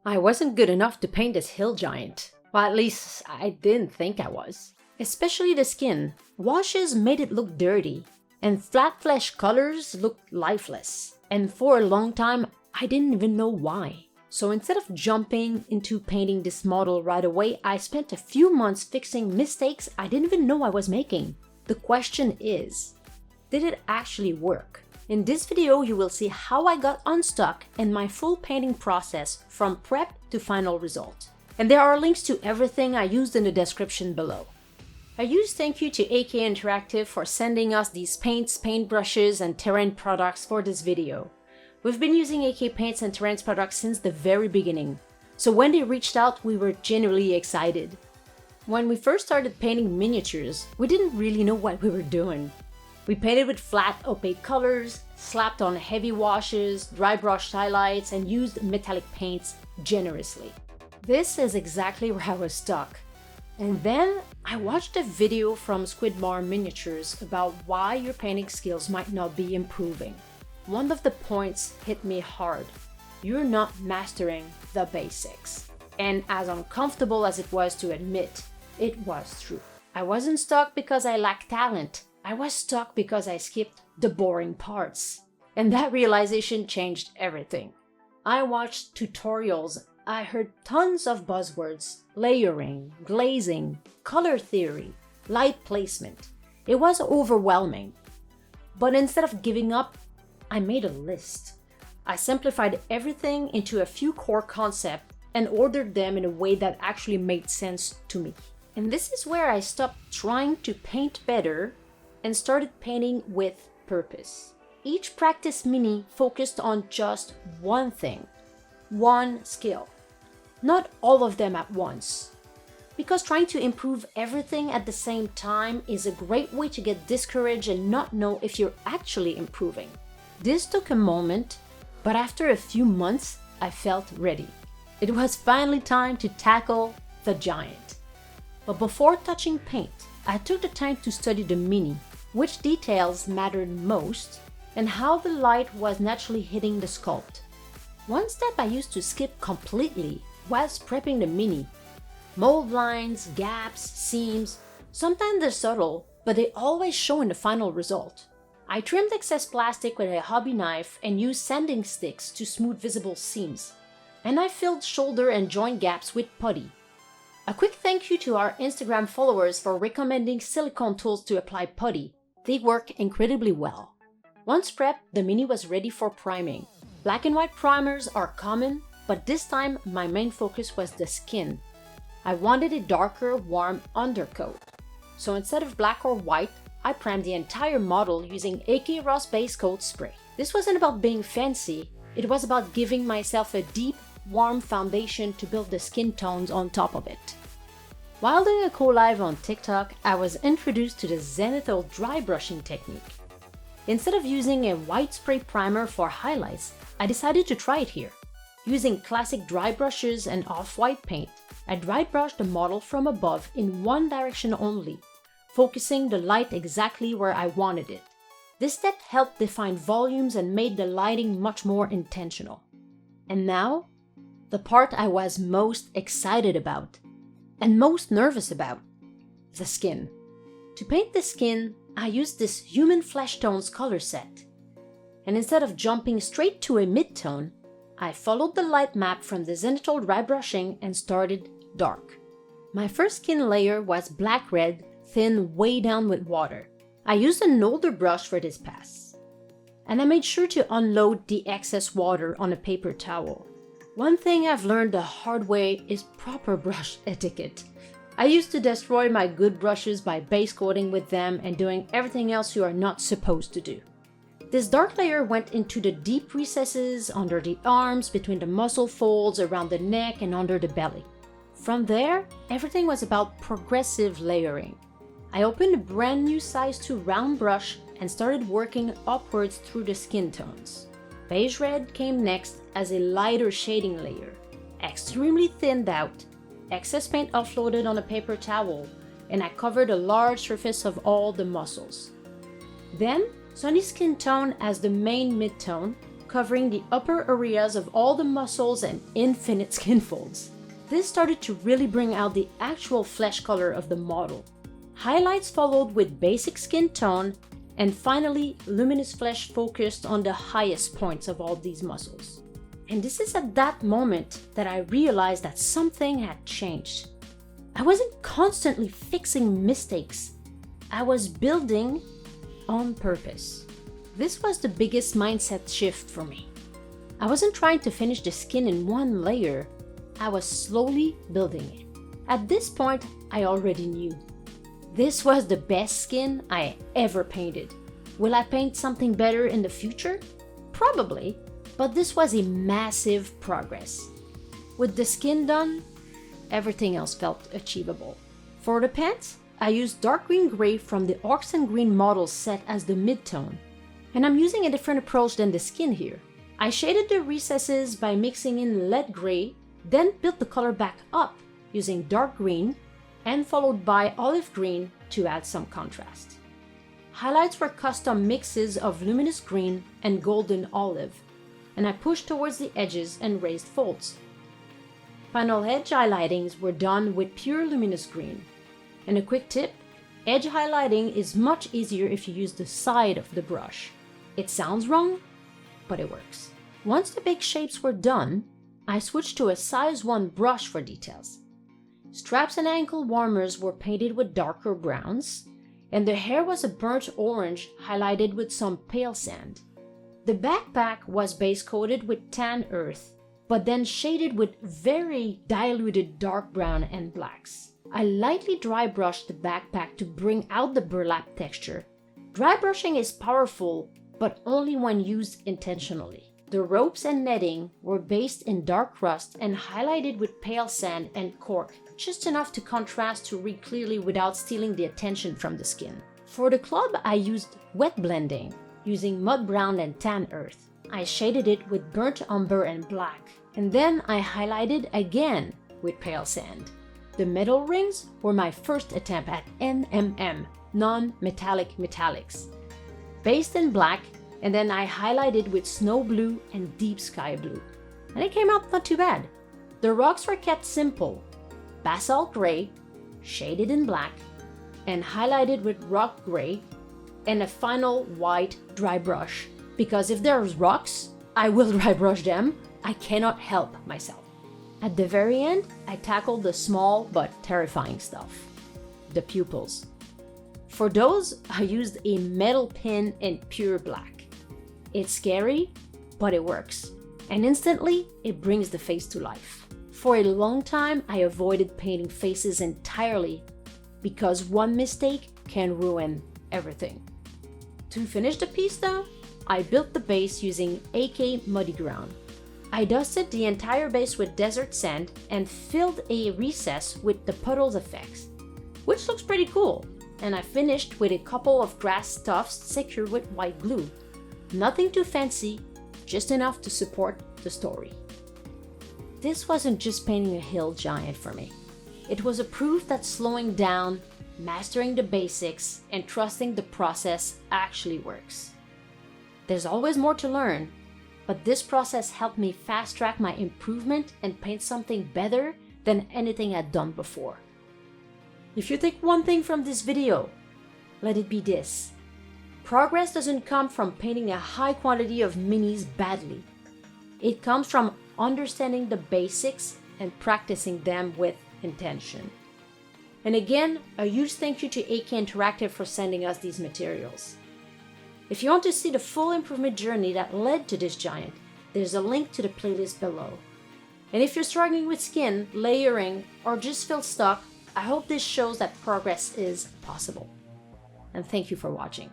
I wasn't good enough to paint this hill giant. Well, at least I didn't think I was. Especially the skin. Washes made it look dirty, and flat flesh colors looked lifeless. And for a long time, I didn't even know why. So instead of jumping into painting this model right away, I spent a few months fixing mistakes I didn't even know I was making. The question is, did it actually work? In this video, you will see how I got unstuck and my full painting process from prep to final result. And there are links to everything I used in the description below. A huge thank you to AK Interactive for sending us these paints, paintbrushes, and terrain products for this video. We've been using AK paints and terrain products since the very beginning, so when they reached out, we were genuinely excited. When we first started painting miniatures, we didn't really know what we were doing. We painted with flat, opaque colors, slapped on heavy washes, dry brushed highlights, and used metallic paints generously. This is exactly where I was stuck. And then I watched a video from Squidmar Miniatures about why your painting skills might not be improving. One of the points hit me hard. You're not mastering the basics. And as uncomfortable as it was to admit, it was true. I wasn't stuck because I lacked talent. I was stuck because I skipped the boring parts. And that realization changed everything. I watched tutorials. I heard tons of buzzwords: layering, glazing, color theory, light placement. It was overwhelming. But instead of giving up, I made a list. I simplified everything into a few core concepts and ordered them in a way that actually made sense to me. And this is where I stopped trying to paint better and started painting with purpose. Each practice mini focused on just one thing, one skill. Not all of them at once. Because trying to improve everything at the same time is a great way to get discouraged and not know if you're actually improving. This took a moment, but after a few months, I felt ready. It was finally time to tackle the giant. But before touching paint, I took the time to study the mini, which details mattered most, and how the light was naturally hitting the sculpt. One step I used to skip completely was prepping the mini. Mold lines, gaps, seams, sometimes they're subtle, but they always show in the final result. I trimmed excess plastic with a hobby knife and used sanding sticks to smooth visible seams. And I filled shoulder and joint gaps with putty. A quick thank you to our Instagram followers for recommending silicone tools to apply putty. They work incredibly well. Once prepped, the mini was ready for priming. Black and white primers are common, but this time my main focus was the skin. I wanted a darker, warm undercoat. So instead of black or white, I primed the entire model using AK Rust Base Coat Spray. This wasn't about being fancy, it was about giving myself a deep, warm foundation to build the skin tones on top of it. While doing a co-live on TikTok, I was introduced to the zenithal dry brushing technique. Instead of using a white spray primer for highlights, I decided to try it here. Using classic dry brushes and off-white paint, I dry brushed the model from above in one direction only, focusing the light exactly where I wanted it. This step helped define volumes and made the lighting much more intentional. And now, the part I was most excited about, and most nervous about, the skin. To paint the skin, I used this human flesh tones color set. And instead of jumping straight to a mid-tone, I followed the light map from the zenithal dry brushing and started dark. My first skin layer was black-red, thin way down with water. I used an older brush for this pass. And I made sure to unload the excess water on a paper towel. One thing I've learned the hard way is proper brush etiquette. I used to destroy my good brushes by base coating with them and doing everything else you are not supposed to do. This dark layer went into the deep recesses under the arms, between the muscle folds, around the neck, and under the belly. From there, everything was about progressive layering. I opened a brand new size 2 round brush and started working upwards through the skin tones. Beige red came next as a lighter shading layer, extremely thinned out, excess paint offloaded on a paper towel, and I covered a large surface of all the muscles. Then, sunny skin tone as the main mid-tone, covering the upper areas of all the muscles and infinite skin folds. This started to really bring out the actual flesh color of the model. Highlights followed with basic skin tone, and finally, luminous flesh focused on the highest points of all these muscles. And this is at that moment that I realized that something had changed. I wasn't constantly fixing mistakes. I was building on purpose. This was the biggest mindset shift for me. I wasn't trying to finish the skin in one layer. I was slowly building it. At this point, I already knew. This was the best skin I ever painted. Will I paint something better in the future? Probably, but this was a massive progress. With the skin done, everything else felt achievable. For the pants, I used dark green gray from the Orcs and Green model set as the mid-tone. And I'm using a different approach than the skin here. I shaded the recesses by mixing in lead gray, then built the color back up using dark green, and followed by olive green to add some contrast. Highlights were custom mixes of luminous green and golden olive, and I pushed towards the edges and raised folds. Final edge highlightings were done with pure luminous green. And a quick tip, edge highlighting is much easier if you use the side of the brush. It sounds wrong, but it works. Once the big shapes were done, I switched to a size 1 brush for details. Straps and ankle warmers were painted with darker browns, and the hair was a burnt orange highlighted with some pale sand. The backpack was base coated with tan earth, but then shaded with very diluted dark brown and blacks. I lightly dry brushed the backpack to bring out the burlap texture. Dry brushing is powerful, but only when used intentionally. The ropes and netting were based in dark rust and highlighted with pale sand and cork, just enough to contrast to read clearly without stealing the attention from the skin. For the club, I used wet blending, using mud brown and tan earth. I shaded it with burnt umber and black, and then I highlighted again with pale sand. The metal rings were my first attempt at NMM, non-metallic metallics. Based in black, and then I highlighted with snow blue and deep sky blue. And it came out not too bad. The rocks were kept simple. Basalt gray, shaded in black, and highlighted with rock gray, and a final white dry brush. Because if there's rocks, I will dry brush them. I cannot help myself. At the very end, I tackled the small but terrifying stuff. The pupils. For those, I used a metal pin in pure black. It's scary, but it works. And instantly, it brings the face to life. For a long time, I avoided painting faces entirely because one mistake can ruin everything. To finish the piece though, I built the base using AK Muddy Ground. I dusted the entire base with desert sand and filled a recess with the puddles effects, which looks pretty cool. And I finished with a couple of grass stuffs secured with white glue. Nothing too fancy, just enough to support the story. This wasn't just painting a hill giant for me. It was a proof that slowing down, mastering the basics, and trusting the process actually works. There's always more to learn, but this process helped me fast-track my improvement and paint something better than anything I'd done before. If you take one thing from this video, let it be this. Progress doesn't come from painting a high quantity of minis badly. It comes from understanding the basics and practicing them with intention. And again, a huge thank you to AK Interactive for sending us these materials. If you want to see the full improvement journey that led to this giant, there's a link to the playlist below. And if you're struggling with skin, layering, or just feel stuck, I hope this shows that progress is possible. And thank you for watching.